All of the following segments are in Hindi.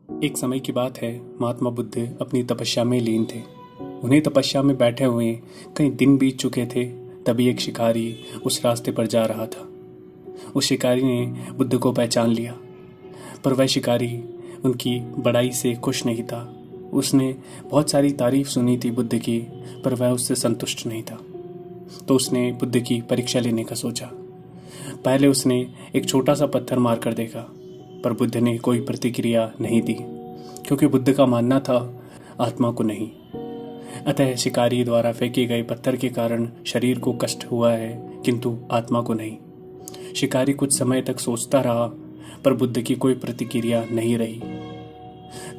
एक समय की बात है, महात्मा बुद्ध अपनी तपस्या में लीन थे। उन्हें तपस्या में बैठे हुए कई दिन बीत चुके थे। तभी एक शिकारी उस रास्ते पर जा रहा था। उस शिकारी ने बुद्ध को पहचान लिया, पर वह शिकारी उनकी बड़ाई से खुश नहीं था। उसने बहुत सारी तारीफ सुनी थी बुद्ध की, पर वह उससे संतुष्ट नहीं था। तो उसने बुद्ध की परीक्षा लेने का सोचा। पहले उसने एक छोटा सा पत्थर मार कर देखा, पर बुद्ध ने कोई प्रतिक्रिया नहीं दी, क्योंकि बुद्ध का मानना था आत्मा को नहीं। अतः शिकारी द्वारा फेंके गए पत्थर के कारण शरीर को कष्ट हुआ है, किंतु आत्मा को नहीं। शिकारी कुछ समय तक सोचता रहा, पर बुद्ध की कोई प्रतिक्रिया नहीं रही।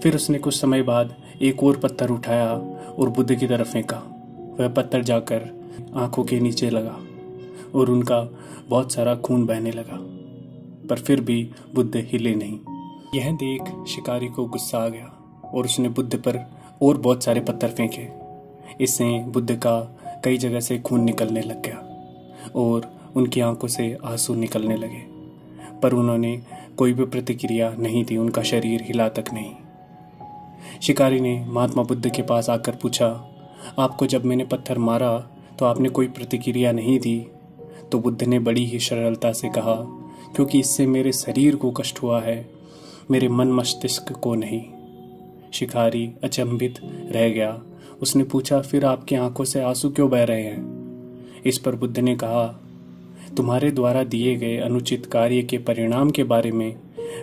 फिर उसने कुछ समय बाद एक और पत्थर उठाया और बुद्ध की तरफ फेंका। वह पत्थर जाकर आंखों के नीचे लगा और उनका बहुत सारा खून बहने लगा, पर फिर भी बुद्ध हिले नहीं। यह देख शिकारी को गुस्सा आ गया और उसने बुद्ध पर और बहुत सारे पत्थर फेंके। इससे बुद्ध का कई जगह से खून निकलने लग गया और उनकी आंखों से आंसू निकलने लगे, पर उन्होंने कोई भी प्रतिक्रिया नहीं दी। उनका शरीर हिला तक नहीं। शिकारी ने महात्मा बुद्ध के पास आकर पूछा, आपको जब मैंने पत्थर मारा तो आपने कोई प्रतिक्रिया नहीं दी? तो बुद्ध ने बड़ी ही सरलता से कहा, क्योंकि इससे मेरे शरीर को कष्ट हुआ है, मेरे मन मस्तिष्क को नहीं। शिकारी अचंभित रह गया। उसने पूछा, फिर आपकी आंखों से आंसू क्यों बह रहे हैं? इस पर बुद्ध ने कहा, तुम्हारे द्वारा दिए गए अनुचित कार्य के परिणाम के बारे में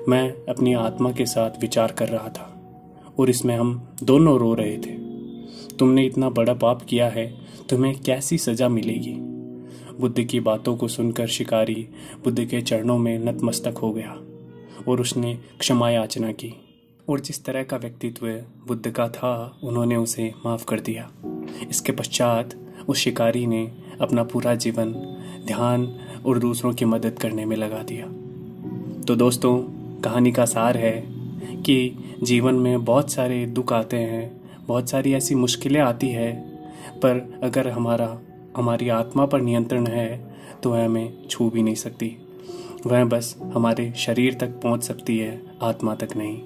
मैं अपनी आत्मा के साथ विचार कर रहा था और इसमें हम दोनों रो रहे थे। तुमने इतना बड़ा पाप किया है, तुम्हें कैसी सजा मिलेगी? बुद्ध की बातों को सुनकर शिकारी बुद्ध के चरणों में नतमस्तक हो गया और उसने क्षमा याचना की। और जिस तरह का व्यक्तित्व बुद्ध का था, उन्होंने उसे माफ कर दिया। इसके पश्चात उस शिकारी ने अपना पूरा जीवन ध्यान और दूसरों की मदद करने में लगा दिया। तो दोस्तों, कहानी का सार है कि जीवन में बहुत सारे दुख आते हैं, बहुत सारी ऐसी मुश्किलें आती है, पर अगर हमारी आत्मा पर नियंत्रण है तो वह हमें छू भी नहीं सकती। वह बस हमारे शरीर तक पहुंच सकती है, आत्मा तक नहीं।